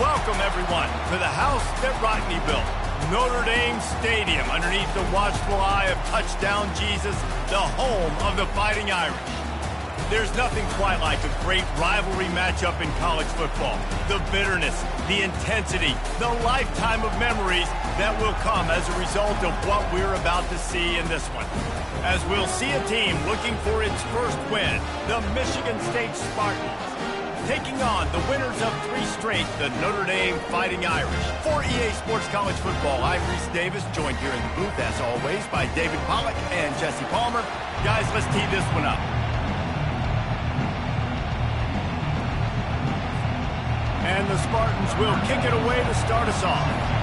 Welcome, everyone, to the house that Rodney built, Notre Dame Stadium, underneath the watchful eye of Touchdown Jesus, the home of the Fighting Irish. There's nothing quite like a great rivalry matchup in college football. The bitterness, the intensity, the lifetime of memories that will come as a result of what we're about to see in this one. As we'll see a team looking for its first win, the Michigan State Spartans, taking on the winners of 3 straight, the Notre Dame Fighting Irish. For EA Sports College Football, I'm Reese Davis, joined here in the booth, as always, by David Pollack and Jesse Palmer. Guys, let's tee this one up. And the Spartans will kick it away to start us off.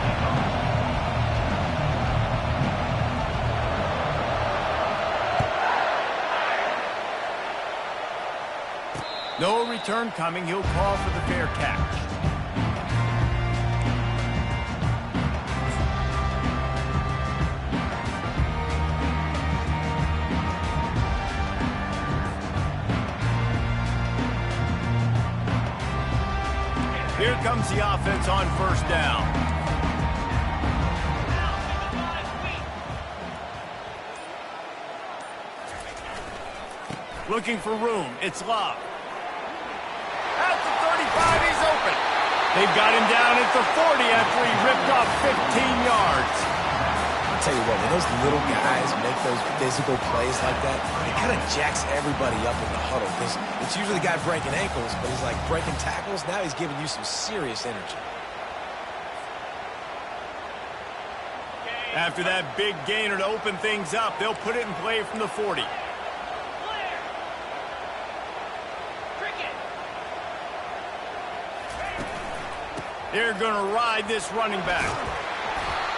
No return coming. He'll call for the fair catch. Here comes the offense on first down. Looking for room. It's Love. At the 35, he's open. They've got him down at the 40 after he ripped off 15 yards. I'll tell you what, when those little guys make those physical plays like that, it kind of jacks everybody up in the huddle because it's usually the guy breaking ankles, but he's like breaking tackles. Now he's giving you some serious energy. After that big gainer to open things up, they'll put it in play from the 40. They're going to ride this running back.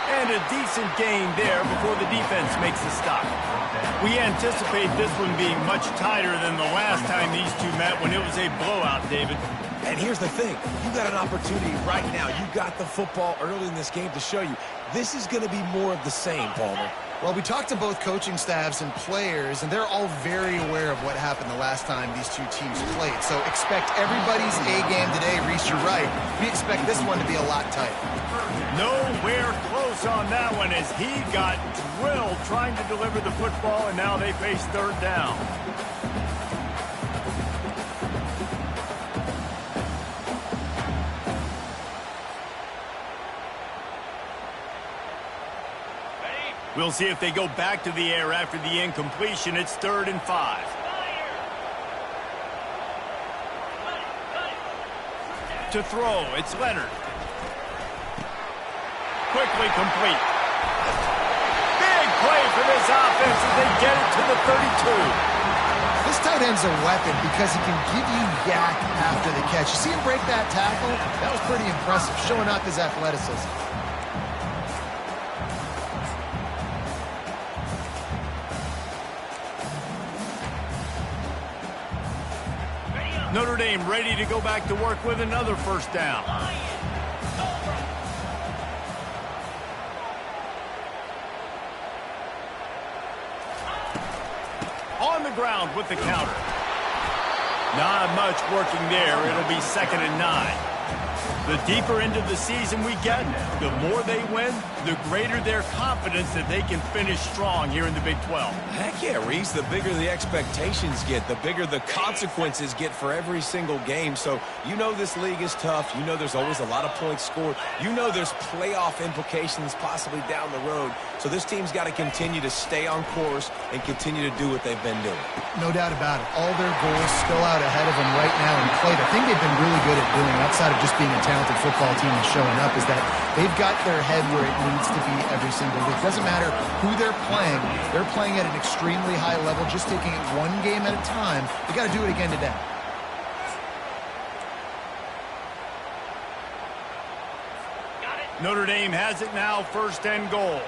And a decent gain there before the defense makes the stop. We anticipate this one being much tighter than the last time these two met when it was a blowout, David. And here's the thing. You got an opportunity right now. You got the football early in this game to show you. This is going to be more of the same, Palmer. Well, we talked to both coaching staffs and players, and they're all very aware of what happened the last time these two teams played. So expect everybody's A game today. Reese, you're right. We expect this one to be a lot tighter. Nowhere close on that one as he got drilled trying to deliver the football, and now they face third down. We'll see if they go back to the air after the incompletion. It's 3rd and 5. To throw, it's Leonard. Quickly complete. Big play for this offense as they get it to the 32. This tight end's a weapon because he can give you yak after the catch. You see him break that tackle? That was pretty impressive, showing off his athleticism. Notre Dame ready to go back to work with another first down. On the ground with the counter. Not much working there. It'll be 2nd and 9. The deeper into the season we get, the more they win, the greater their confidence that they can finish strong here in the Big 12. Heck yeah, Reese. The bigger the expectations get, the bigger the consequences get for every single game. So you know this league is tough. You know there's always a lot of points scored. You know there's playoff implications possibly down the road. So this team's got to continue to stay on course and continue to do what they've been doing. No doubt about it. All their goals still out ahead of them right now in play. The thing they've been really good at doing, outside of just being a talented football team and showing up, is that they've got their head where it needs to be every single week. Doesn't matter who they're playing at an extremely high level, just taking it one game at a time. They got to do it again today. Notre Dame has it now, 1st and goal.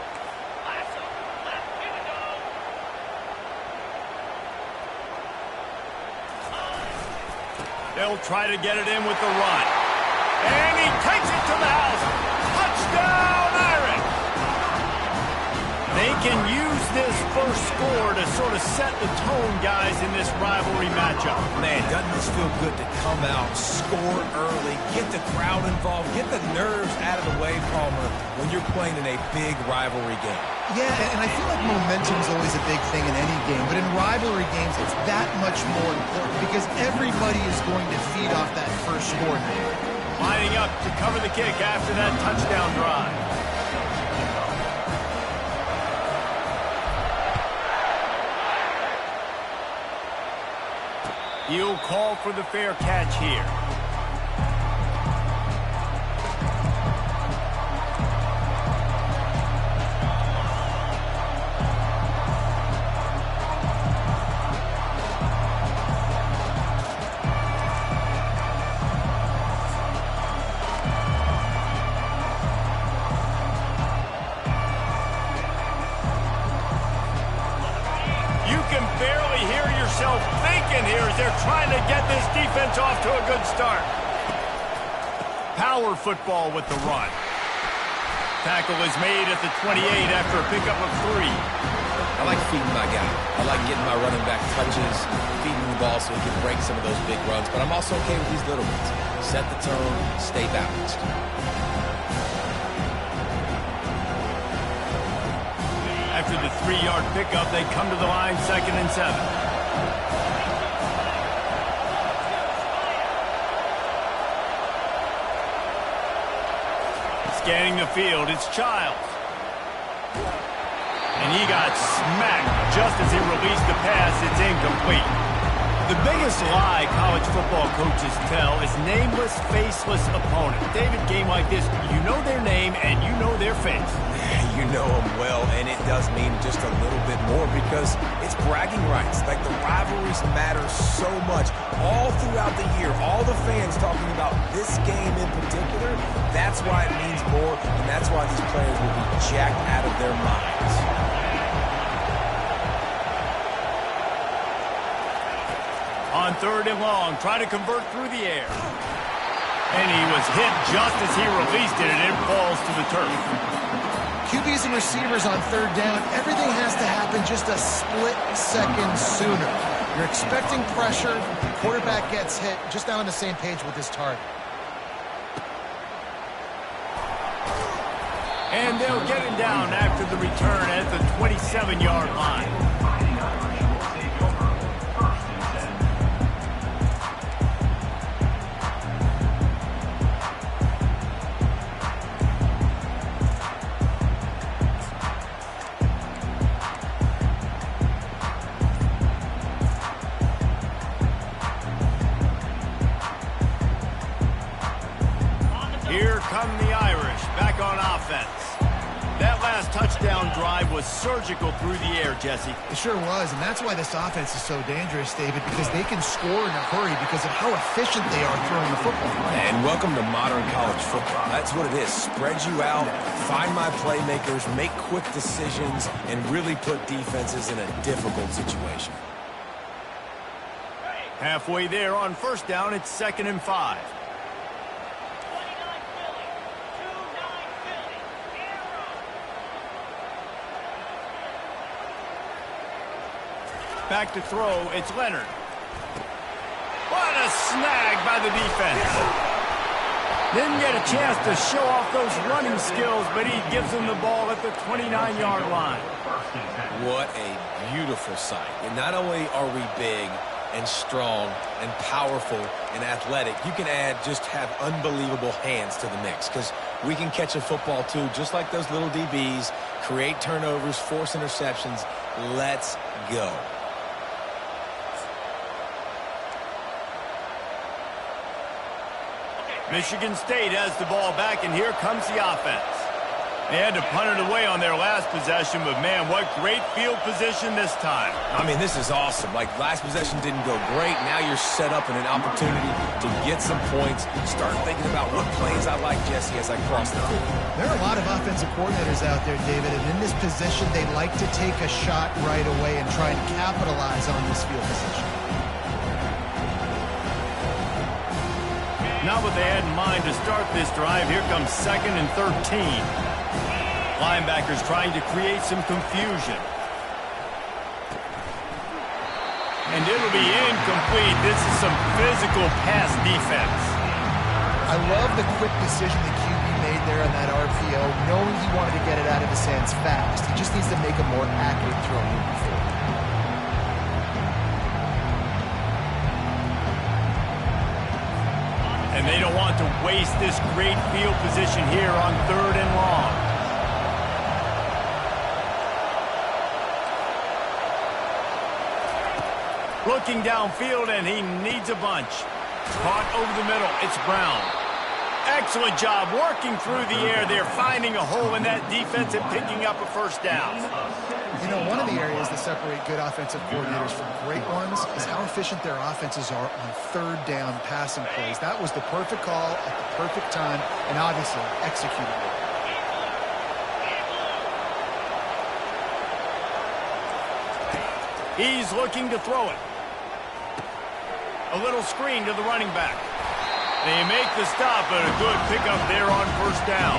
They'll try to get it in with the run. And he takes it to the house. Touchdown, Irish! They can use this first score to sort of set the tone, guys, in this rivalry matchup. Man, doesn't this feel good to come out, score early, get the crowd involved, get the nerves out of the way, Palmer, when you're playing in a big rivalry game? Yeah, and I feel like momentum's always a big thing in any game, but in rivalry games, it's that much more important because everybody is going to feed off that first score now. Lining up to cover the kick after that touchdown drive. He'll call for the fair catch here. You can barely hear yourself thinking here as they're trying to get this defense off to a good start. Power football with the run. Tackle is made at the 28 after a pickup of 3. I like feeding my guy. I like getting my running back touches, feeding the ball so he can break some of those big runs, but I'm also okay with these little ones. Set the tone, stay balanced. After the 3-yard pickup, they come to the line 2nd and 7. Scanning the field, it's Childs. And he got smacked just as he released the pass. It's incomplete. The biggest lie college football coaches tell is nameless, faceless opponent. David, game like this, you know their name and you know their face. You know them well, and it does mean just a little bit more because it's bragging rights. Like, the rivalries matter so much all throughout the year. All the fans talking about this game in particular, that's why it means more, and that's why these players will be jacked out of their minds. On 3rd and long, trying to convert through the air. And he was hit just as he released it, and it falls to the turf. QBs and receivers on 3rd down, everything has to happen just a split second sooner. You're expecting pressure, quarterback gets hit, just not on the same page with his target. And they'll get him down after the return at the 27-yard line. Here come the Irish, back on offense. That last touchdown drive was surgical through the air, Jesse. It sure was, and that's why this offense is so dangerous, David, because they can score in a hurry because of how efficient they are throwing the football. And welcome to modern college football. That's what it is. Spread you out, find my playmakers, make quick decisions, and really put defenses in a difficult situation. Halfway there on 1st down, it's 2nd and 5. Back to throw, it's Leonard. What a snag by the defense. Didn't get a chance to show off those running skills, but he gives him the ball at the 29-yard line. What a beautiful sight. And not only are we big and strong and powerful and athletic, you can have unbelievable hands to the mix because we can catch a football too, just like those little DBs, create turnovers, force interceptions. Let's go. Michigan State has the ball back, and here comes the offense. They had to punt it away on their last possession, but man, what great field position this time. I mean, this is awesome. Like, last possession didn't go great. Now you're set up in an opportunity to get some points. Start thinking about what plays I like, Jesse, as I cross the field. There are a lot of offensive coordinators out there, David, and in this position, they like to take a shot right away and try and capitalize on this field position. Not what they had in mind to start this drive. Here comes 2nd and 13. Linebackers trying to create some confusion. And it'll be incomplete. This is some physical pass defense. I love the quick decision the QB made there on that RPO, knowing he wanted to get it out of his hands fast. He just needs to make a more accurate throw moving forward. And they don't want to waste this great field position here on 3rd and long. Looking downfield, and he needs a bunch. Caught over the middle. It's Brown. Excellent job working through the air. They're finding a hole in that defense and picking up a first down. You know, one of the areas that separate good offensive coordinators from great ones is how efficient their offenses are on 3rd down passing plays. That was the perfect call at the perfect time, and obviously executed it. He's looking to throw it. A little screen to the running back. They make the stop, but a good pickup there on first down.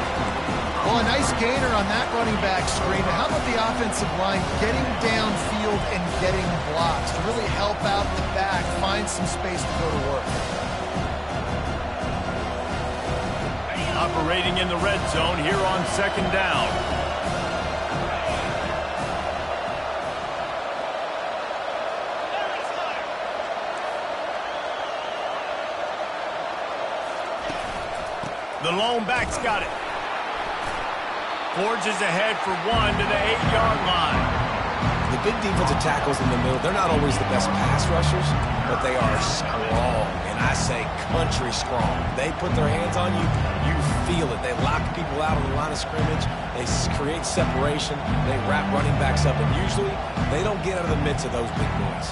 Well, a nice gainer on that running back screen. How about the offensive line getting downfield and getting blocks to really help out the back, find some space to go to work? Operating in the red zone here on 2nd down. The lone back's got it. Forges ahead for 1 to the 8-yard line. The big defensive tackles in the middle, they're not always the best pass rushers, but they are strong, and I say country strong. They put their hands on you, you feel it. They lock people out on the line of scrimmage. They create separation. They wrap running backs up, and usually they don't get out of the midst of those big boys.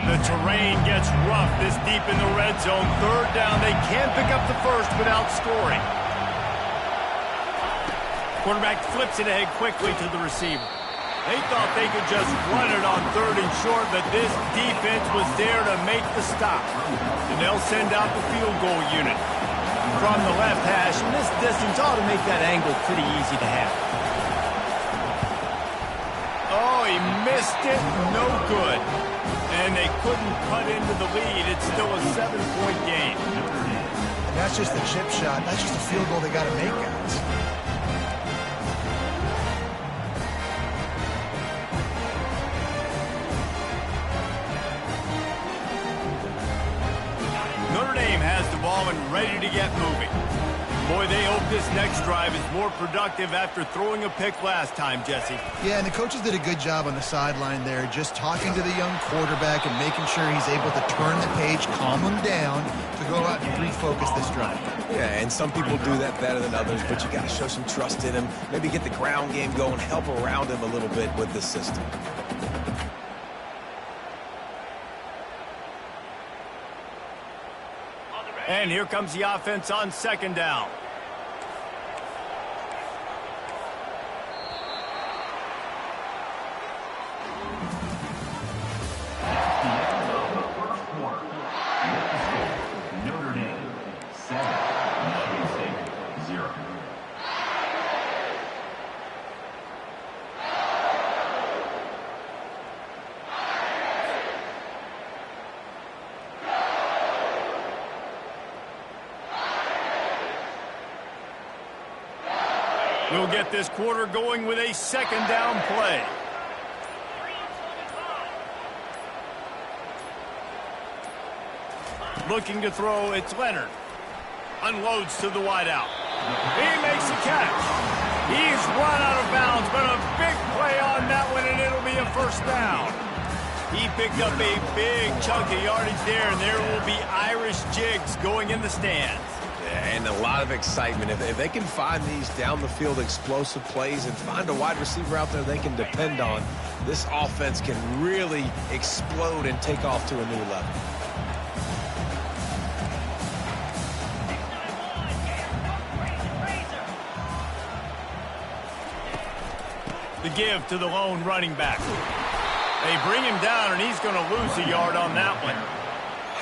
The terrain gets rough this deep in the red zone. 3rd down. They can't pick up the first without scoring. Quarterback flips it ahead quickly to the receiver. They thought they could just run it on 3rd and short, but this defense was there to make the stop. And they'll send out the field goal unit. From the left hash, and this distance ought to make that angle pretty easy to have. Oh, he missed it. No good. And they couldn't cut into the lead. It's still a 7-point game. And that's just a chip shot. That's just a field goal they got to make, guys. Notre Dame has the ball and ready to get moving. Boy, they hope this next drive is more productive after throwing a pick last time, Jesse. Yeah, and the coaches did a good job on the sideline there, just talking to the young quarterback and making sure he's able to turn the page, calm him down, to go out and refocus this drive. Yeah, and some people do that better than others, but you got to show some trust in him, maybe get the ground game going, help around him a little bit with this system. And here comes the offense on 2nd down. Notre Dame 7, Michigan State 0. We'll get this quarter going with a 2nd down play. Looking to throw, it's Leonard. Unloads to the wideout. He makes a catch. He's run out of bounds, but a big play on that one, and it'll be a first down. He picked up a big chunk of yardage there, and there will be Irish jigs going in the stands. And a lot of excitement. If they can find these down-the-field explosive plays and find a wide receiver out there they can depend on, this offense can really explode and take off to a new level. The give to the lone running back. They bring him down, and he's going to lose a yard on that one.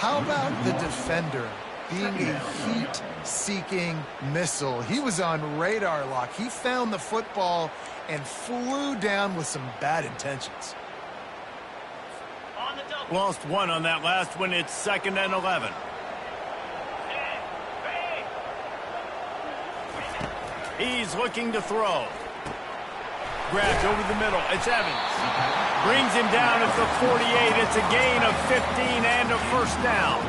How about the defender being a heat-seeking missile? He was on radar lock. He found the football and flew down with some bad intentions. Lost one on that last one. It's 2nd and 11. He's looking to throw. Grabbed over the middle. It's Evans. Brings him down at the 48. It's a gain of 15 and a first down.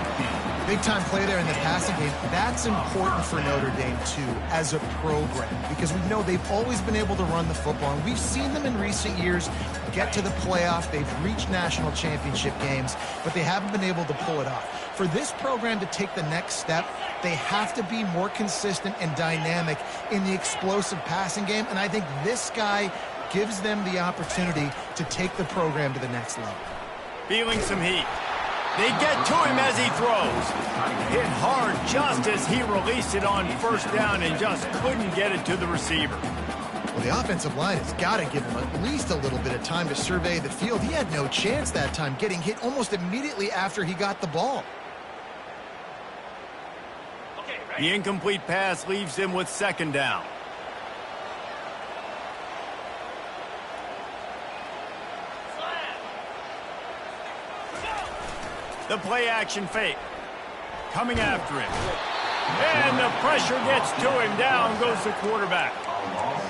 Big-time play there in the passing game. That's important for Notre Dame, too, as a program, because we know they've always been able to run the football, and we've seen them in recent years get to the playoff. They've reached national championship games, but they haven't been able to pull it off. For this program to take the next step, they have to be more consistent and dynamic in the explosive passing game, and I think this guy gives them the opportunity to take the program to the next level. Feeling some heat. They get to him as he throws. Hit hard just as he released it on first down and just couldn't get it to the receiver. Well, the offensive line has got to give him at least a little bit of time to survey the field. He had no chance that time, getting hit almost immediately after he got the ball. The incomplete pass leaves him with 2nd down. The play action fake. Coming after him. And the pressure gets to him. Down goes the quarterback.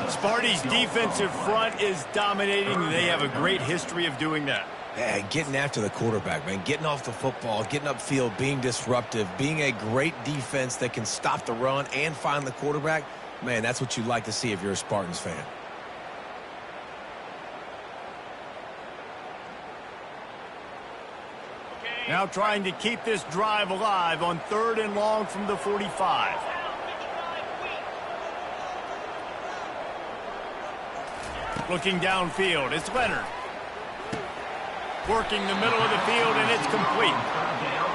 Sparty's defensive front is dominating. They have a great history of doing that. Yeah, getting after the quarterback, man. Getting off the football, getting upfield, being disruptive, being a great defense that can stop the run and find the quarterback. Man, that's what you like to see if you're a Spartans fan. Now trying to keep this drive alive on 3rd and long from the 45. Looking downfield, it's Leonard. Working the middle of the field, and it's complete.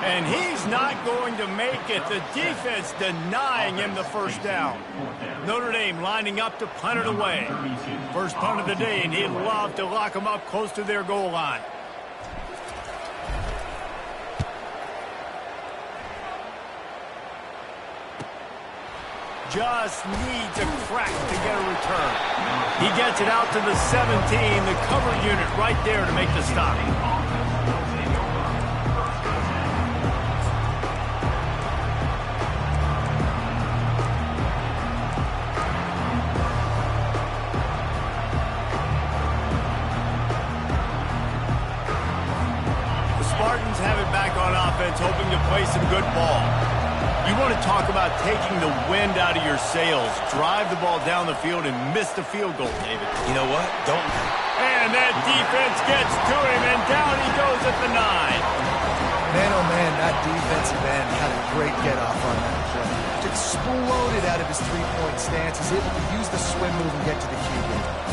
And he's not going to make it. The defense denying him the first down. Notre Dame lining up to punt it away. First punt of the day, and he'd love to lock them up close to their goal line. Just needs a crack to get a return. He gets it out to the 17, the cover unit right there to make the stop. The Spartans have it back on offense, hoping to play some good ball. You want to talk about taking the wind out of your sails. Drive the ball down the field and miss the field goal, David. You know what? Don't. And that defense gets to him, and down he goes at the 9. Man, oh man, that defensive end had a great get-off on that play. Just exploded out of his three-point stance. He's able to use the swim move and get to the QB.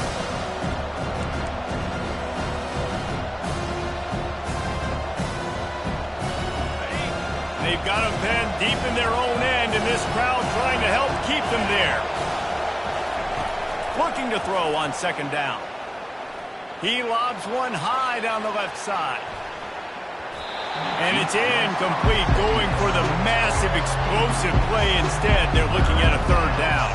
They've got them pinned deep in their own end, and this crowd trying to help keep them there. Looking to throw on 2nd down. He lobs one high down the left side. And it's incomplete, going for the massive explosive play instead. They're looking at a 3rd down.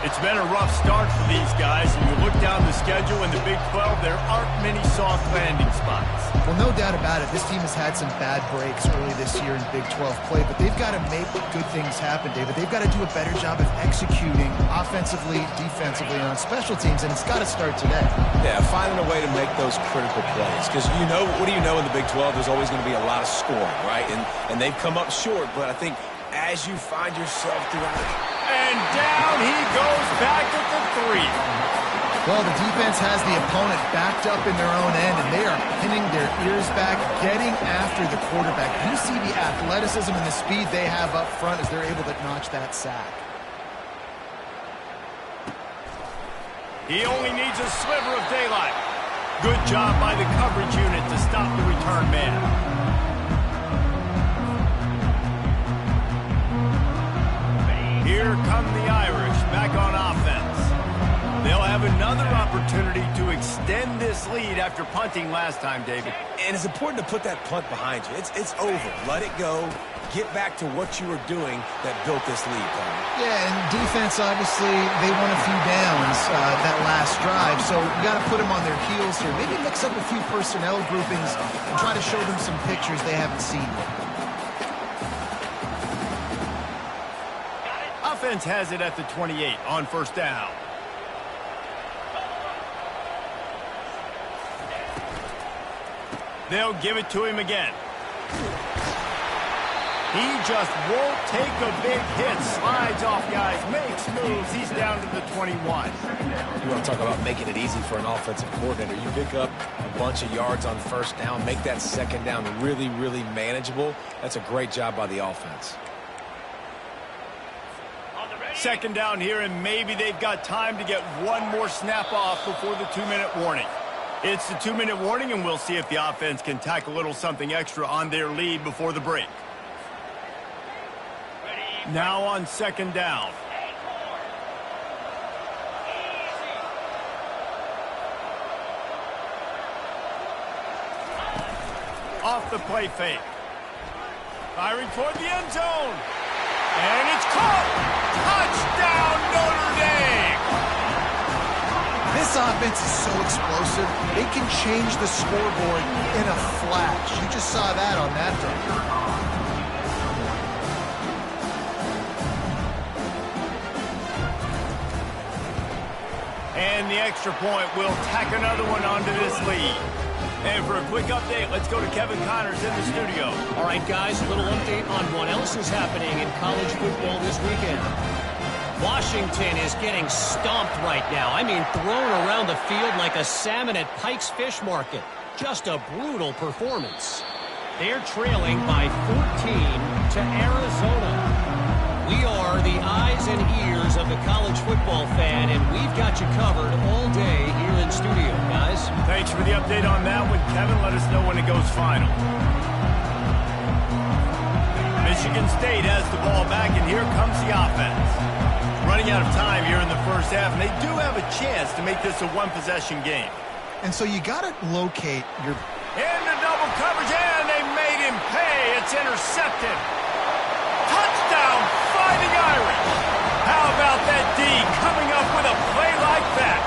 It's been a rough start for these guys, and you look down the schedule in the Big 12, there aren't many soft landing spots. Well, no doubt about it. This team has had some bad breaks early this year in Big 12 play, but they've got to make good things happen, David. They've got to do a better job of executing offensively, defensively, and on special teams, and it's got to start today. Yeah, finding a way to make those critical plays. Because you know, what do you know in the Big 12? There's always going to be a lot of scoring, right? And they've come up short, but I think as you find yourself throughout it. And down he goes back at the 3. Well, the defense has the opponent backed up in their own end, and they are pinning their ears back, getting after the quarterback. You see the athleticism and the speed they have up front as they're able to notch that sack. He only needs a sliver of daylight. Good job by the coverage unit to stop the return man. Here come the Irish back on offense. They'll have another opportunity to extend extend this lead after punting last time, David. And it's important to put that punt behind you. It's over. Let it go. Get back to what you were doing that built this lead, Tony. Yeah, and defense, obviously, they won a few downs that last drive, so you got to put them on their heels here. Maybe mix up a few personnel groupings and try to show them some pictures they haven't seen yet. Offense has it at the 28 on first down. They'll give it to him again. He just won't take a big hit. Slides off guys, makes moves. He's down to the 21. You want to talk about making it easy for an offensive coordinator. You pick up a bunch of yards on first down, make that second down really, really manageable. That's a great job by the offense. Second down here, and maybe they've got time to get one more snap off before the 2-minute warning. It's the 2-minute warning, and we'll see if the offense can tack a little something extra on their lead before the break. Now on second down. Off the play fake. Firing toward the end zone. And it's caught. Touchdown, Notre Dame. This offense is so explosive, they can change the scoreboard in a flash. You just saw that on that drive. And the extra point will tack another one onto this lead. And for a quick update, let's go to Kevin Connors in the studio. All right, guys, a little update on what else is happening in college football this weekend. Washington is getting stomped right now. I mean, thrown around the field like a salmon at Pike's Fish Market. Just a brutal performance. They're trailing by 14 to Arizona. We are the eyes and ears of the college football fan, and we've got you covered all day here in studio, guys. Thanks for the update on that one, Kevin. Let us know when it goes final. Michigan State has the ball back, and here comes the offense. Running out of time here in the first half, and they do have a chance to make this a one-possession game. And so you got to locate your... Into double coverage, and they made him pay. It's intercepted. Touchdown, Fighting Irish. How about that D coming up with a play like that?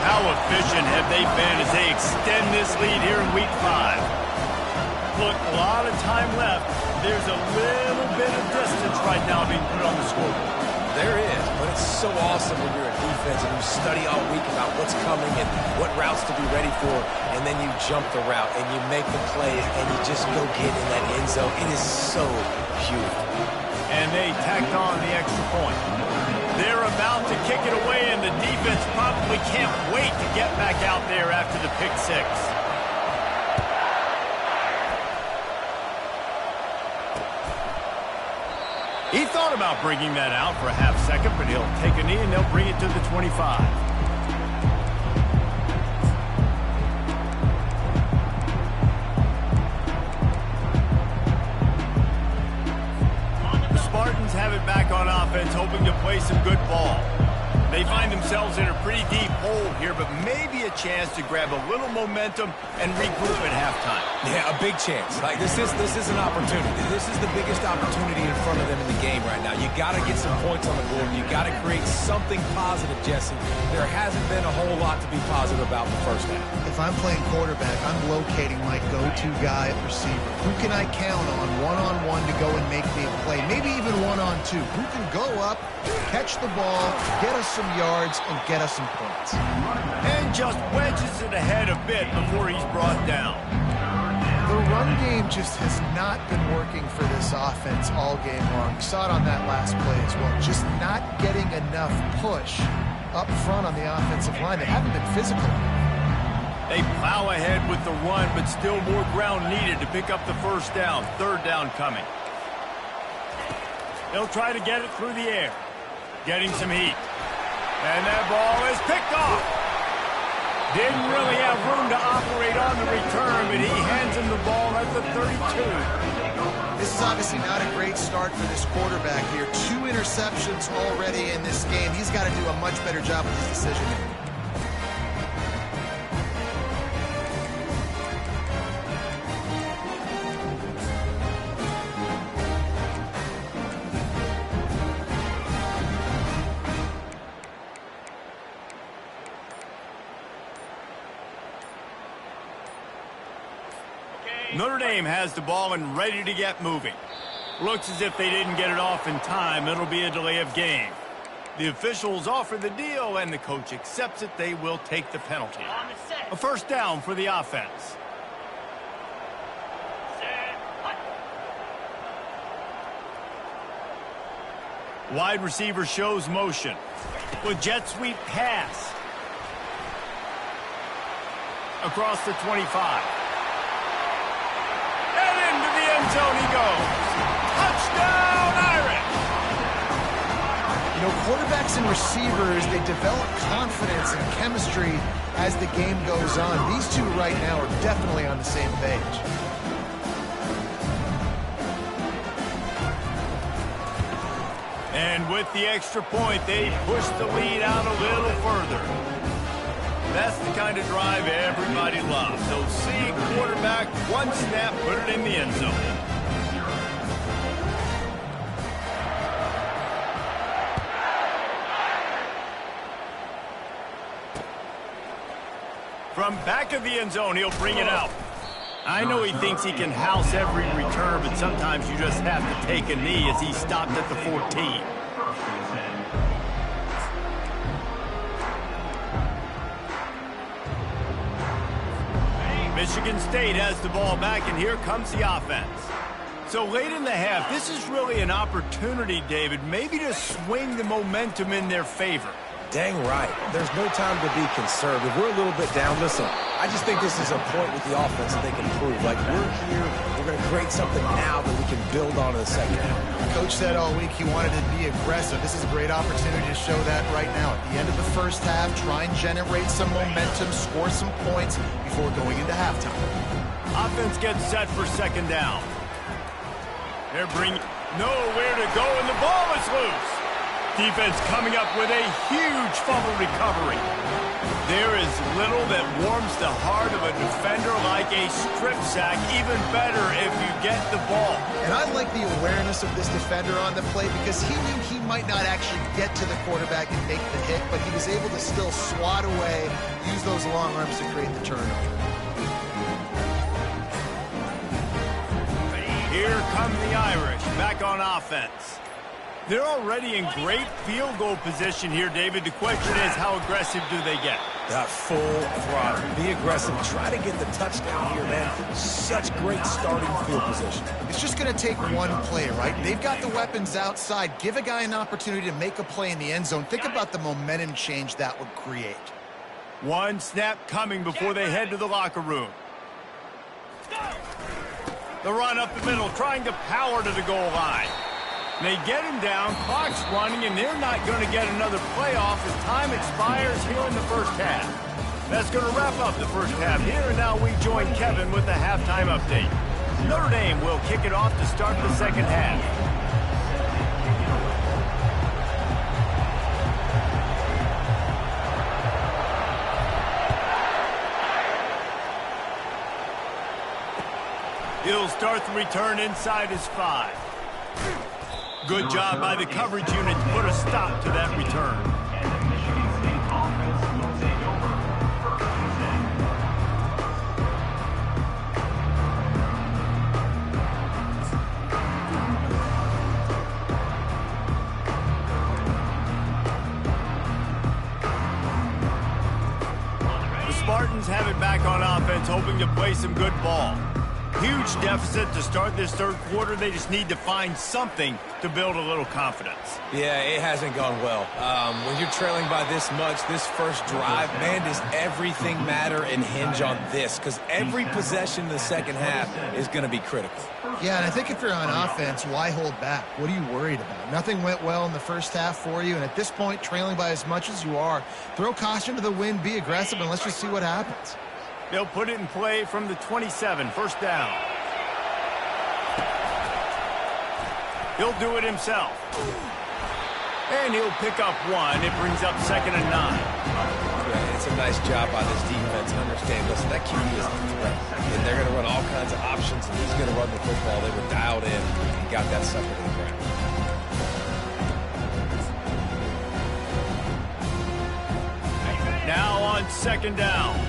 How efficient have they been as they extend this lead here in Week 5? Look, a lot of time left. There's a little bit of distance right now being put on the scoreboard. There is, but it's so awesome when you're a defense and you study all week about what's coming and what routes to be ready for, and then you jump the route and you make the play and you just go get in that end zone. It is so beautiful. And they tacked on the extra point. They're about to kick it away, and the defense probably can't wait to get back out there after the pick six. He thought about bringing that out for a half second, but he'll take a knee and they'll bring it to the 25. The Spartans have it back on offense, hoping to play some good ball. They find themselves in a pretty deep hole here, but maybe a chance to grab a little momentum and regroup at halftime. Yeah, a big chance. Like this is an opportunity. This is the biggest opportunity in front of them in the game right now. You got to get some points on the board. You got to create something positive, Jesse. There hasn't been a whole lot to be positive about in the first half. If I'm playing quarterback, I'm locating my go-to guy at receiver. Who can I count on one-on-one to go and make me a play? Maybe even one-on-two. Who can go up, catch the ball, get us some yards, and get us some points? And just wedges it ahead a bit before he's brought down. The run game just has not been working for this offense all game long. You saw it on that last play as well. Just not getting enough push up front on the offensive line. They haven't been physical. They plow ahead with the run, but still more ground needed to pick up the first down. Third down coming. They'll try to get it through the air. Getting some heat. And that ball is picked off. Didn't really have room to operate on the return, but he hands him the ball at the 32. This is obviously not a great start for this quarterback here. 2 interceptions already in this game. He's got to do a much better job with his decision making. Notre Dame has the ball and ready to get moving. Looks as if they didn't get it off in time. It'll be a delay of game. The officials offer the deal, and the coach accepts it. They will take the penalty. A first down for the offense. Wide receiver shows motion with jet sweep pass. Across the 25. And into the end zone he goes. Touchdown, Irish! You know, quarterbacks and receivers, they develop confidence and chemistry as the game goes on. These two right now are definitely on the same page. And with the extra point, they push the lead out a little further. That's the kind of drive everybody loves. So see quarterback, one snap, put it in the end zone. From back of the end zone, he'll bring it out. I know he thinks he can house every return, but sometimes you just have to take a knee as he stopped at the 14. Michigan State has the ball back, and here comes the offense. So late in the half, this is really an opportunity, David, maybe to swing the momentum in their favor. Dang right. There's no time to be conservative. We're a little bit down. Listen, I just think this is a point with the offense that they can prove. Like, we're here, we're going to create something now that we can build on in the second half. Coach said all week he wanted to be aggressive. This is a great opportunity to show that right now. At the end of the first half, try and generate some momentum, score some points before going into halftime. Offense gets set for second down. They're bringing nowhere to go, and the ball is loose. Defense coming up with a huge fumble recovery. There is little that warms the heart of a defender like a strip sack. Even better if you get the ball. And I like the awareness of this defender on the play because he knew he might not actually get to the quarterback and make the hit, but he was able to still swat away, use those long arms to create the turnover. Here come the Irish back on offense. They're already in great field goal position here, David. The question is, how aggressive do they get? That full throttle. Be aggressive. Try to get the touchdown here, man. Such great starting field position. It's just going to take one play, right? They've got the weapons outside. Give a guy an opportunity to make a play in the end zone. Think about the momentum change that would create. One snap coming before they head to the locker room. The run up the middle, trying to power to the goal line. They get him down, clock's running, and they're not going to get another playoff as time expires here in the first half. That's going to wrap up the first half here, and now we join Kevin with the halftime update. Notre Dame will kick it off to start the second half. He'll start the return inside his 5. Good job by the coverage unit to put a stop to that return. The Spartans have it back on offense, hoping to play some good ball. Huge deficit to start this third quarter. They just need to find something to build a little confidence. Yeah, it hasn't gone well. When you're trailing by this much, this first drive, man, does everything matter and hinge on this? Because every possession in the second half is going to be critical. Yeah, and I think if you're on offense, why hold back? What are you worried about? Nothing went well in the first half for you, and at this point, trailing by as much as you are, throw caution to the wind, be aggressive, and let's just see what happens. They'll put it in play from the 27, first down. He'll do it himself. And he'll pick up one. It brings up 2nd and 9. Yeah, it's a nice job by this defense. Understand, listen, that QB is a threat. And they're going to run all kinds of options, and he's going to run the football. They were dialed in and got that sucker to the ground. Now on 2nd down.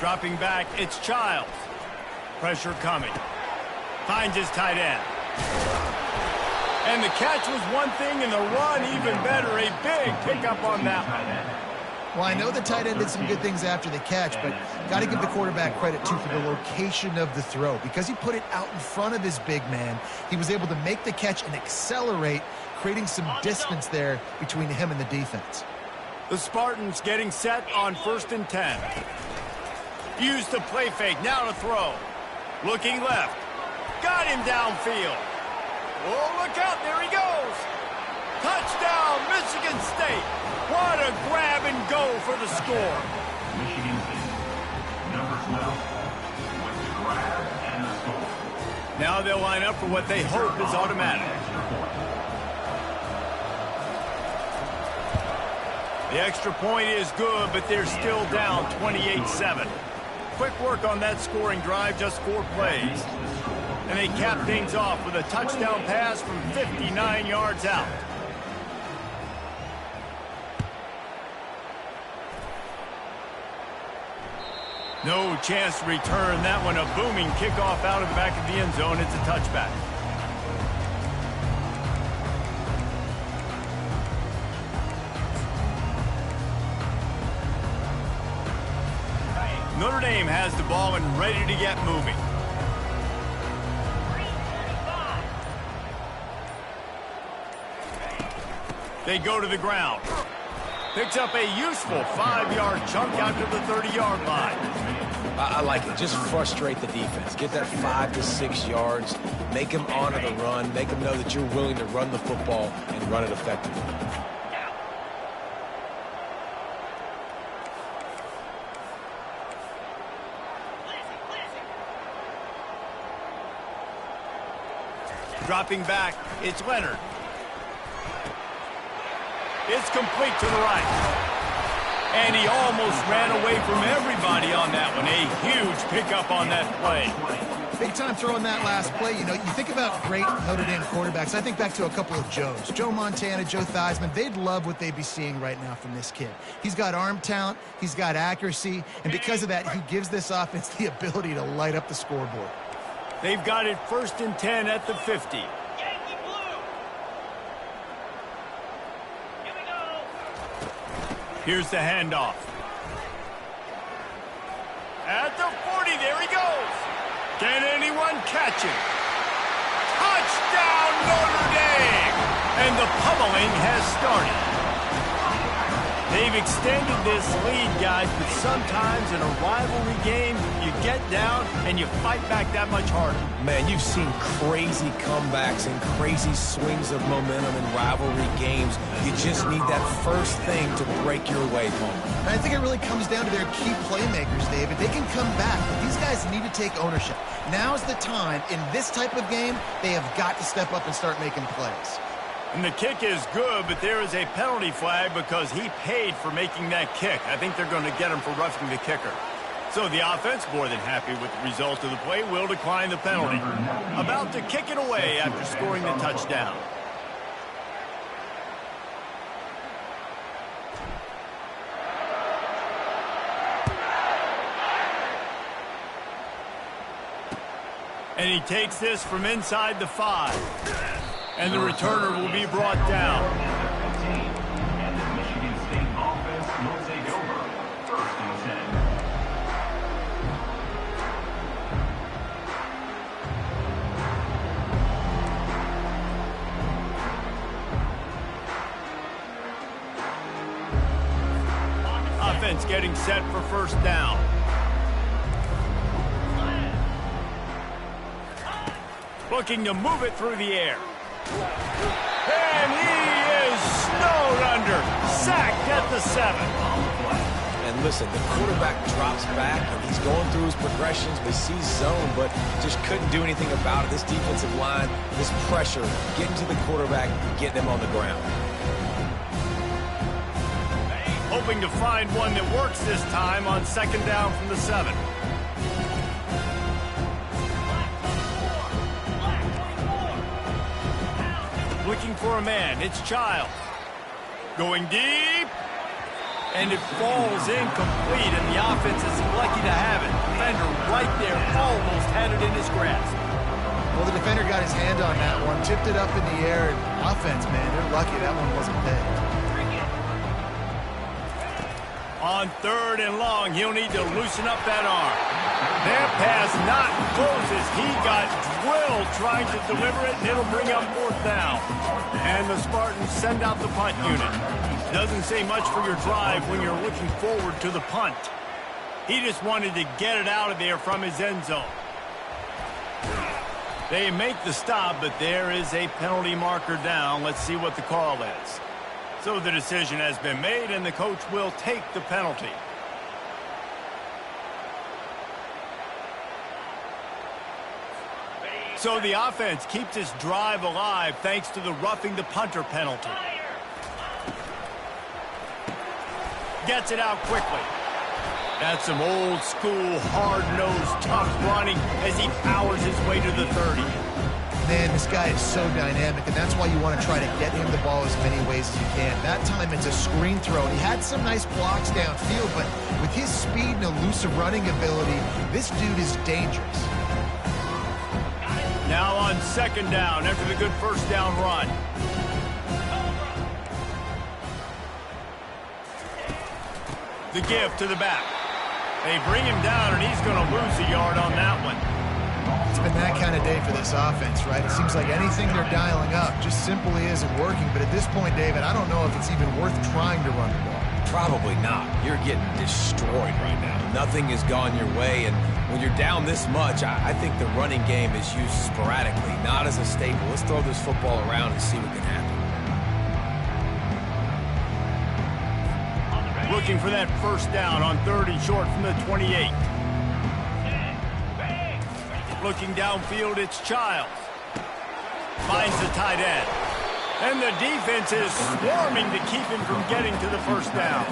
Dropping back, it's Childs. Pressure coming. Finds his tight end. And the catch was one thing, and the run even better. A big pickup on that one. Well, I know the tight end did some good things after the catch, but got to give the quarterback credit, too, for the location of the throw. Because he put it out in front of his big man, he was able to make the catch and accelerate, creating some distance there between him and the defense. The Spartans getting set on 1st and 10. Use the play fake, now to throw. Looking left. Got him downfield. Oh, look out, there he goes. Touchdown, Michigan State. What a grab and go for the score. Michigan State, number 12, with the grab and the score. Now they'll line up for what they hope is automatic. The extra point is good, but they're still down 28-7. Quick work on that scoring drive, just 4 plays. And they cap things off with a touchdown pass from 59 yards out. No chance to return that one. A booming kickoff out of the back of the end zone. It's a touchback. Notre Dame has the ball and ready to get moving. They go to the ground. Picks up a useful 5-yard chunk out to the 30-yard line. I like it. Just frustrate the defense. Get that 5 to 6 yards. Make them honor the run. Make them know that you're willing to run the football and run it effectively. Dropping back, it's Leonard. It's complete to the right. And he almost ran away from everybody on that one. A huge pickup on that play. Big time throw in that last play. You know, you think about great Notre Dame quarterbacks. I think back to a couple of Joes. Joe Montana, Joe Theismann. They'd love what they'd be seeing right now from this kid. He's got arm talent. He's got accuracy. And because of that, he gives this offense the ability to light up the scoreboard. They've got it 1st and 10 at the 50. Here's the handoff. At the 40, there he goes. Can anyone catch him? Touchdown, Notre Dame! And the pummeling has started. They've extended this lead, guys, but sometimes in a rivalry game, you get down and you fight back that much harder. Man, you've seen crazy comebacks and crazy swings of momentum in rivalry games. You just need that first thing to break your way home. And I think it really comes down to their key playmakers, David. They can come back, but these guys need to take ownership. Now's the time. In this type of game, they have got to step up and start making plays. And the kick is good, but there is a penalty flag because he paid for making that kick. I think they're going to get him for roughing the kicker. So the offense, more than happy with the result of the play, will decline the penalty. About to kick it away after scoring the touchdown. And he takes this from inside the 5. And the returner will be brought down. And the Michigan State offense will take over. 1st and 10. Offense getting set for 1st down. Looking to move it through the air. And he is snowed under. Sacked at the 7. And listen, the quarterback drops back, and he's going through his progressions. We see zone, but just couldn't do anything about it. This defensive line, this pressure, getting to the quarterback, getting him on the ground. Hoping to find one that works this time on 2nd down from the 7. Looking for a man. It's Childs. Going deep. And it falls incomplete, and the offense is lucky to have it. Defender right there almost had it in his grasp. Well, the defender got his hand on that one, tipped it up in the air, and offense, man, they're lucky that one wasn't picked. On 3rd and long, he'll need to loosen up that arm. That pass not closes. He got drilled trying to deliver it, and it'll bring up 4th down. And the Spartans send out the punt unit. Doesn't say much for your drive when you're looking forward to the punt. He just wanted to get it out of there from his end zone. They make the stop, but there is a penalty marker down. Let's see what the call is. So the decision has been made, and the coach will take the penalty. So the offense keeps its drive alive thanks to the roughing the punter penalty. Gets it out quickly. That's some old school, hard-nosed, tough running as he powers his way to the 30. Man, this guy is so dynamic, and that's why you want to try to get him the ball as many ways as you can. That time it's a screen throw. He had some nice blocks downfield, but with his speed and elusive running ability, this dude is dangerous. Now on 2nd down after the good 1st down run. The give to the back. They bring him down, and he's going to lose a yard on that one. It's been that kind of day for this offense, right? It seems like anything they're dialing up just simply isn't working. But at this point, David, I don't know if it's even worth trying to run the ball. Probably not. You're getting destroyed right now. Nothing has gone your way, and when you're down this much, I think the running game is used sporadically, not as a staple. Let's throw this football around and see what can happen. Looking for that 1st down on 3rd and short from the 28. Looking downfield, it's Childs. Finds the tight end. And the defense is swarming to keep him from getting to the 1st down.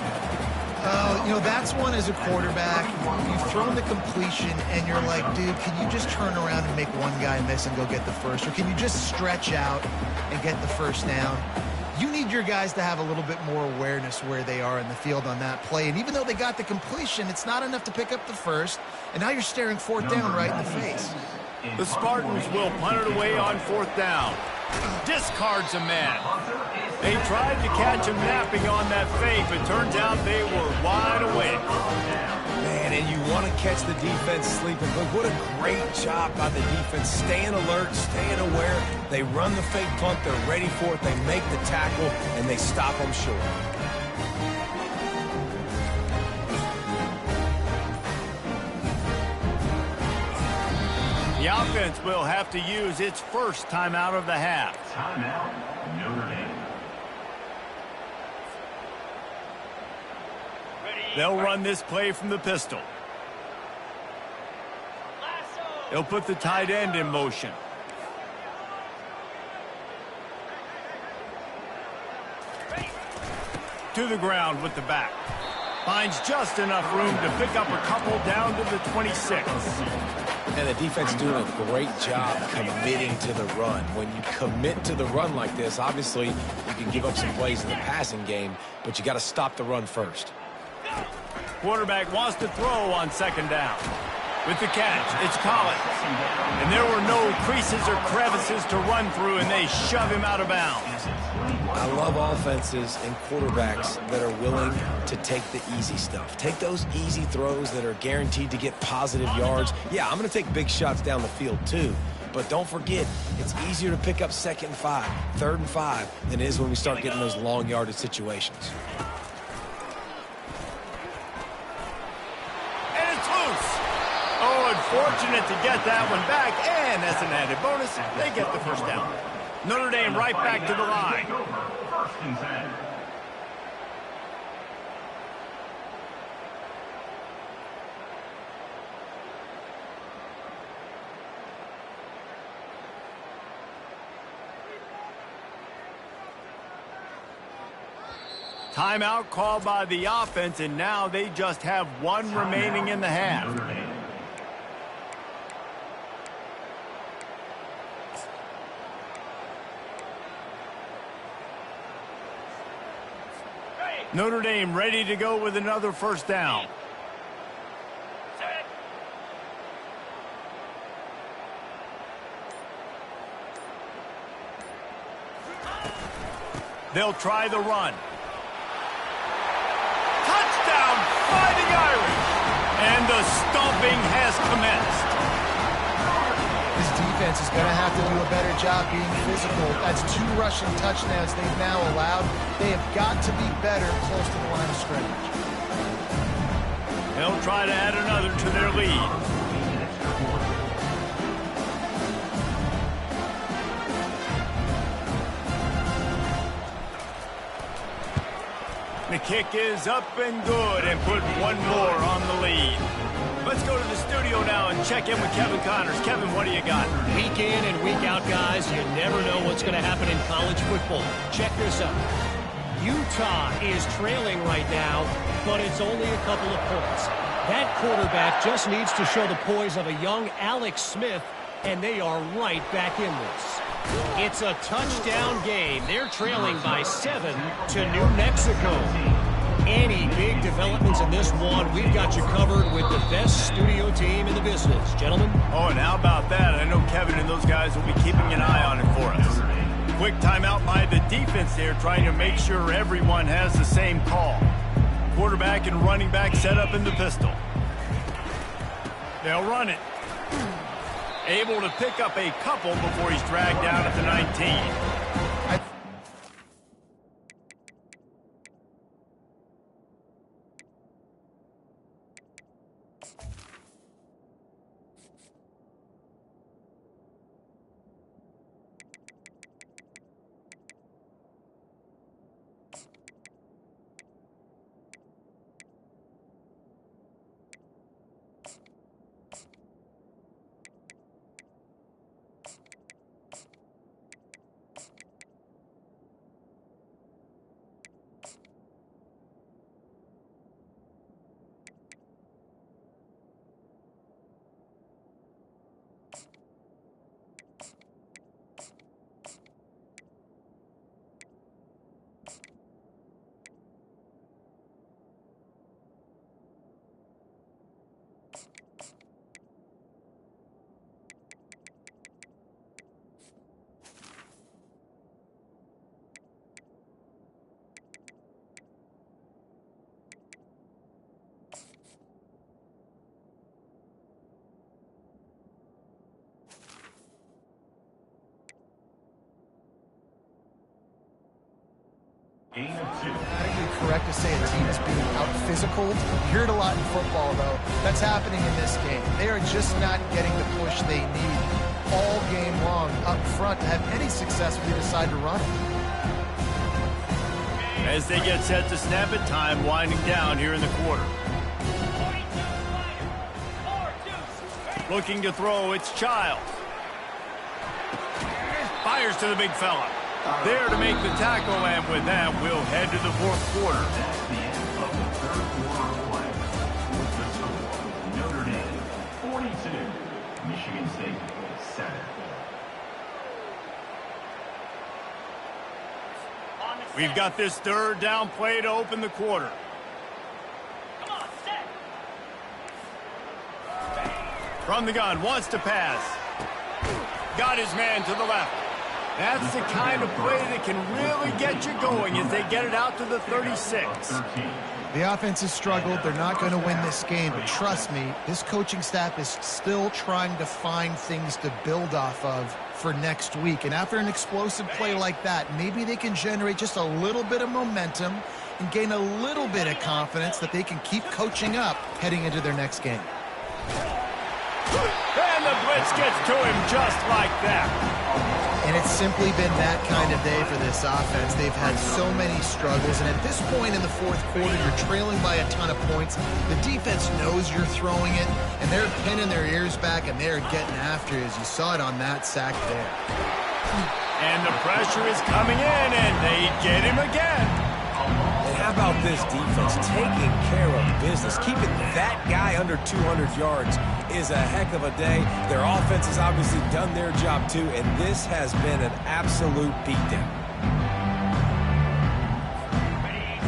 You know, that's one as a quarterback. You've thrown the completion, and you're like, dude, can you just turn around and make one guy miss and go get the 1st? Or can you just stretch out and get the 1st down? You need your guys to have a little bit more awareness where they are in the field on that play. And even though they got the completion, it's not enough to pick up the 1st. And now you're staring 4th down right in the face. The Spartans will punt it away on 4th down. Discards a man. They tried to catch him napping on that fake, but turns out they were wide awake. Man, and you want to catch the defense sleeping, but what a great job by the defense. Staying alert, staying aware. They run the fake punt, they're ready for it, they make the tackle, and they stop them short. The offense will have to use its 1st timeout of the half. Timeout, Notre Dame. They'll run this play from the pistol. They'll put the tight end in motion. To the ground with the back. Finds just enough room to pick up a couple down to the 26. And the defense doing a great job committing to the run. When you commit to the run like this, obviously you can give up some plays in the passing game, but you got to stop the run first. Quarterback wants to throw on 2nd down. With the catch, it's Collins. And there were no creases or crevices to run through, and they shove him out of bounds. I love offenses and quarterbacks that are willing to take the easy stuff. Take those easy throws that are guaranteed to get positive yards. Yeah, I'm going to take big shots down the field too, but don't forget, it's easier to pick up 2nd and 5, 3rd and 5 than it is when we start getting those long yardage situations. And it's loose. Oh, unfortunate to get that one back, and as an added bonus, they get the 1st down. Notre Dame right back to the line. 1st and 10. Timeout called by the offense, and now they just have one remaining in the half. Notre Dame ready to go with another first down. They'll try the run. Touchdown, Fighting Irish! And the stomping has commenced. This defense is going to have to do a better job being physical. That's 2 rushing touchdowns they've now allowed. They have got to be better close to the line of scrimmage. They'll try to add another to their lead. The kick is up and good and put one more on the lead. Let's go to the studio now and check in with Kevin Connors. Kevin, what do you got? Week in and week out, guys, you never know what's going to happen in college football. Check this out. Utah is trailing right now, but it's only a couple of points. That quarterback just needs to show the poise of a young Alex Smith, and they are right back in this. It's a touchdown game. They're trailing by 7 to New Mexico. Any big developments in this one, we've got you covered with the best studio team in the business. Gentlemen? Oh, and how about that? I know Kevin and those guys will be keeping an eye on it for us. Quick timeout by the defense there, trying to make sure everyone has the same call. Quarterback and running back set up in the pistol. They'll run it. Able to pick up a couple before he's dragged down at the 19. Mathematically correct to say a team is being out-physical. You hear it a lot in football, though. That's happening in this game. They are just not getting the push they need all game long up front to have any success when they decide to run it. As they get set to snap it, time winding down here in the quarter. Looking to throw, it's Childs. Fires to the big fella. There to make the tackle, and with that, we'll head to the fourth quarter. That's the end of the third quarter of play. With the score, Notre Dame 42, Michigan State 7. We've got this third down play to open the quarter. From the gun, wants to pass. Got his man to the left. That's the kind of play that can really get you going as they get it out to the 36. The offense has struggled. They're not going to win this game, but trust me, this coaching staff is still trying to find things to build off of for next week. And after an explosive play like that, maybe they can generate just a little bit of momentum and gain a little bit of confidence that they can keep coaching up heading into their next game. And the blitz gets to him just like that. And it's simply been that kind of day for this offense. They've had so many struggles, and at this point in the fourth quarter, you're trailing by a ton of points. The defense knows you're throwing it, and they're pinning their ears back, and they're getting after it, as you saw it on that sack there. And the pressure is coming in, and they get him again. And how about this defense taking care of business? Keeping that guy under 200 yards is a heck of a day. Their offense has obviously done their job too, and this has been an absolute beatdown.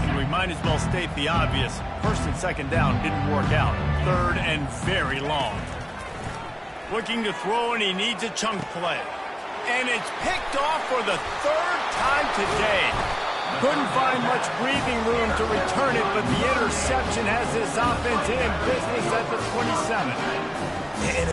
And we might might as well state the obvious. First and second down didn't work out. Third and very long. Looking to throw, and he needs a chunk play. And it's picked off for the third time today. Couldn't find much breathing room to return it, but the interception has this offense in business at the 27.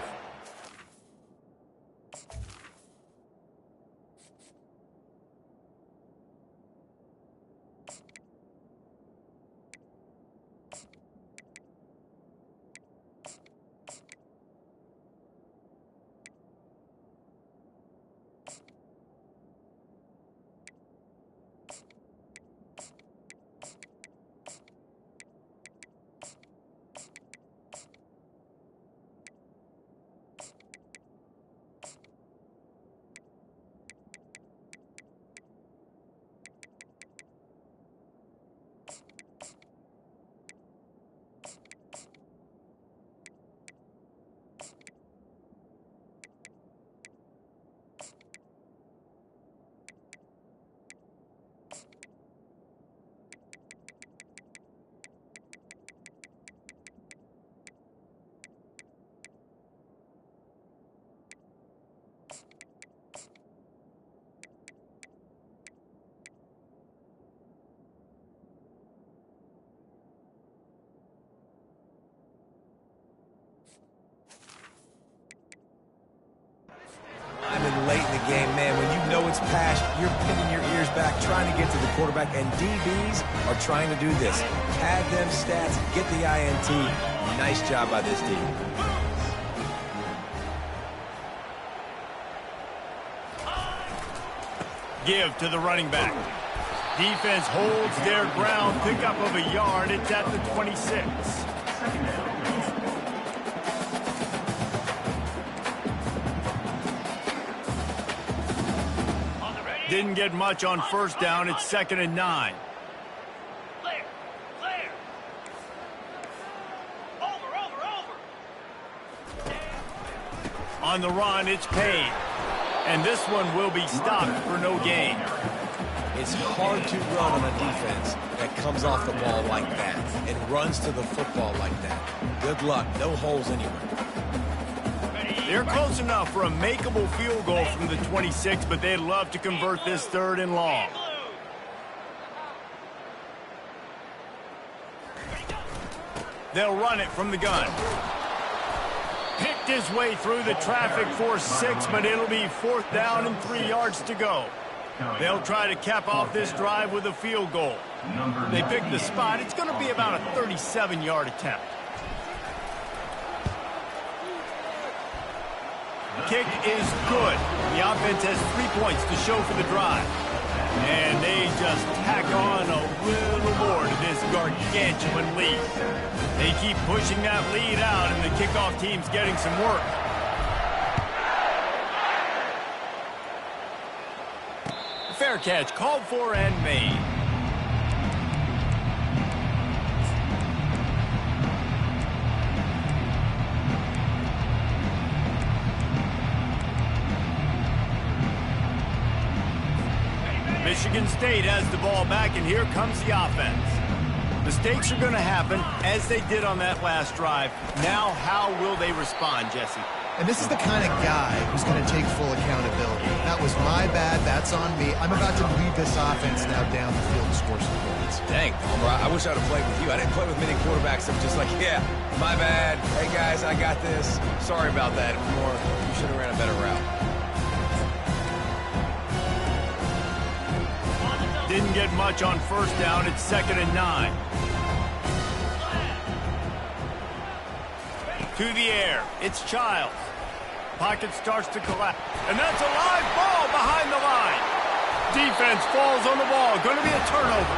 Late in the game, man, when you know it's passed, you're pinning your ears back, trying to get to the quarterback, and DBs are trying to do this. Pad them stats, get the INT. Nice job by this D. Give to the running back. Defense holds their ground, pickup of a yard. It's at the 26. Second down. Didn't get much on first down. It's 2nd and 9. Clear. Over. On the run, it's Payne. And this one will be stopped for no gain. It's hard to run on a defense that comes off the ball like that and runs to the football like that. Good luck. No holes anywhere. They're close enough for a makeable field goal from the 26, but they'd love to convert this 3rd and long. They'll run it from the gun. Picked his way through the traffic for 6, but it'll be 4th down and 3 yards to go. They'll try to cap off this drive with a field goal. They pick the spot. It's going to be about a 37-yard attempt. Kick is good. The offense has 3 points to show for the drive. And they just tack on a little more to this gargantuan lead. They keep pushing that lead out, and the kickoff team's getting some work. Fair catch called for and made. Michigan State has the ball back, and here comes the offense. Mistakes are going to happen, as they did on that last drive. Now, how will they respond, Jesse? And this is the kind of guy who's going to take full accountability. That was my bad. That's on me. I'm about to lead this offense now down the field to score some points. Dang, Homer, I wish I'd have played with you. I didn't play with many quarterbacks that were just like, yeah, my bad. Hey, guys, I got this. Sorry about that. Or you should have ran a better route. Didn't get much on first down. It's 2nd and 9. To the air. It's Childs. Pocket starts to collapse. And that's a live ball behind the line. Defense falls on the ball. Going to be a turnover.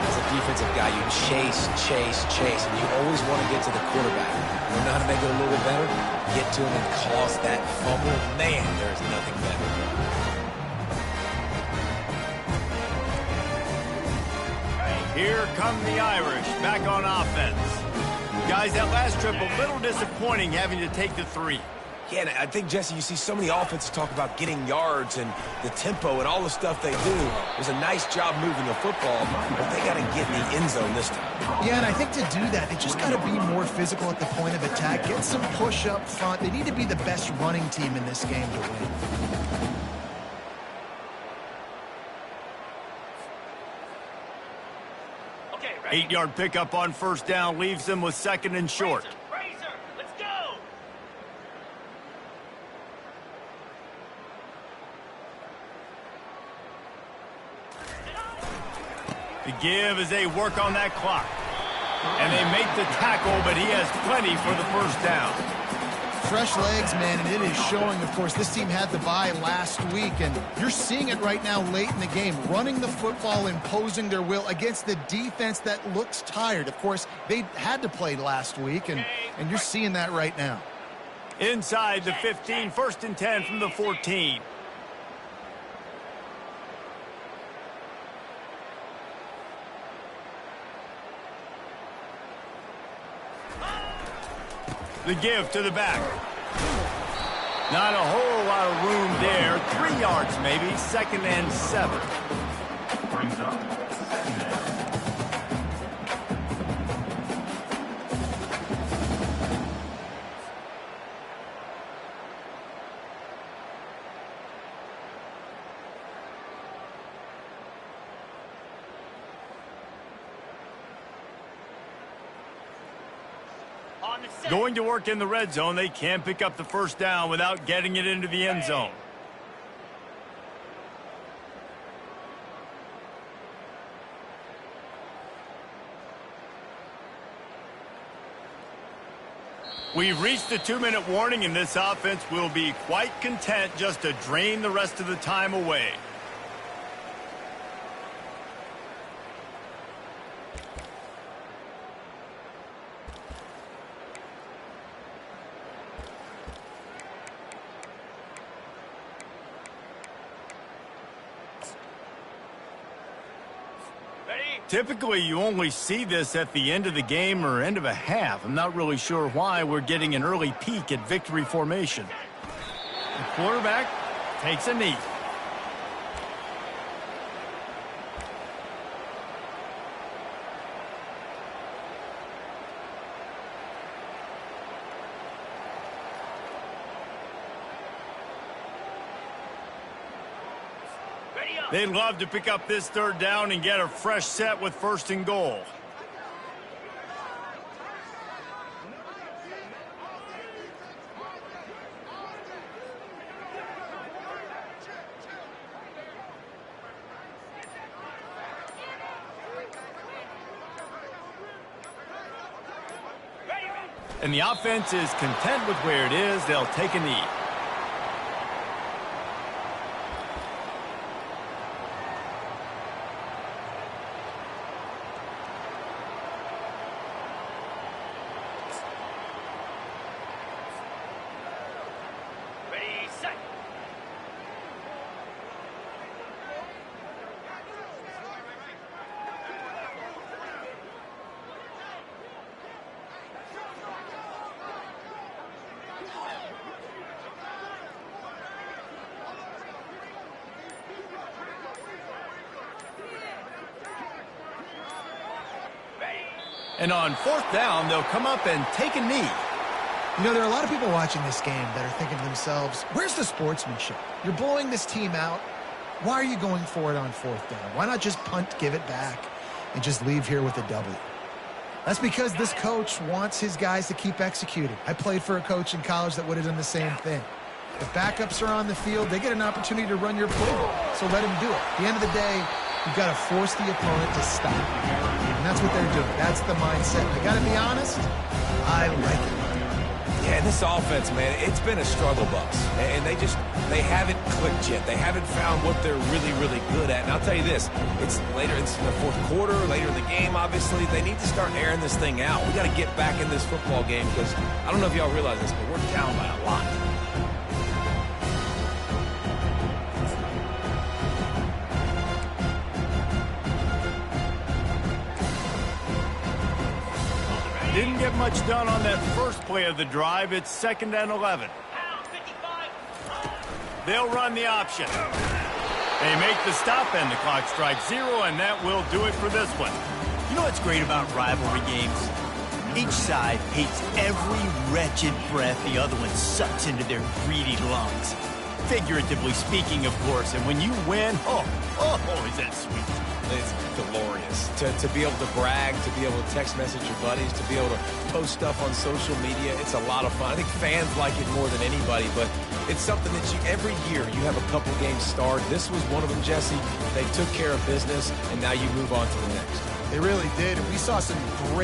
As a defensive guy, you chase, and you always want to get to the quarterback. You know how to make it a little bit better? Get to him and cause that fumble. Man, there's nothing better. Here come the Irish back on offense. Guys, that last trip a little disappointing having to take the 3. Yeah, and I think, Jesse, you see so many offenses talk about getting yards and the tempo and all the stuff they do. There's a nice job moving the football, but they got to get in the end zone this time. Yeah, and I think to do that, they just got to be more physical at the point of attack, get some push up front. They need to be the best running team in this game to win. Okay, ready? 8-yard pickup on first down leaves them with second and short. Razor, let's go. The give as they work on that clock. And they make the tackle, but he has plenty for the first down. Fresh legs, man, and it is showing, of course, this team had the bye last week, and you're seeing it right now late in the game, running the football, imposing their will against the defense that looks tired. Of course, they had to play last week, and you're seeing that right now. Inside the 15, first and 10 from the 14. The give to the back. Not a whole lot of room there. 3 yards maybe. Second and 7. Brings up second down. On the set. Going to work in the red zone. They can't pick up the first down without getting it into the end zone. We've reached the 2-minute warning, and this offense will be quite content just to drain the rest of the time away. Typically, you only see this at the end of the game or end of a half. I'm not really sure why we're getting an early peek at victory formation. The quarterback takes a knee. Ready up. They'd love to pick up this third down and get a fresh set with first and goal. Ready. And the offense is content with where it is. They'll take a knee. Ready, set. And on fourth down, they'll come up and take a knee. You know, there are a lot of people watching this game that are thinking to themselves, where's the sportsmanship? You're blowing this team out. Why are you going for it on fourth down? Why not just punt, give it back, and just leave here with a W? That's because this coach wants his guys to keep executing. I played for a coach in college that would have done the same thing. If backups are on the field, they get an opportunity to run your playbook, so let them do it. At the end of the day, you've got to force the opponent to stop. And that's what they're doing. That's the mindset. I got to be honest, I like it. Yeah, this offense, man, it's been a struggle bus. And they haven't clicked yet. They haven't found what they're really, really good at. And I'll tell you this, it's later, it's in the fourth quarter, later in the game, obviously. They need to start airing this thing out. We got to get back in this football game because I don't know if y'all realize this, but we're down by a lot. Didn't get much done on that first play of the drive. It's second and 11. They'll run the option. They make the stop, and the clock strikes 0, and that will do it for this one. You know what's great about rivalry games? Each side hates every wretched breath the other one sucks into their greedy lungs. Figuratively speaking, of course, and when you win, oh, is that sweet. It's glorious to be able to brag, to be able to text message your buddies, to be able to post stuff on social media. It's a lot of fun. I think fans like it more than anybody, but it's something that every year you have a couple games starred. This was one of them, Jesse. They took care of business, and now you move on to the next. They really did. We saw some great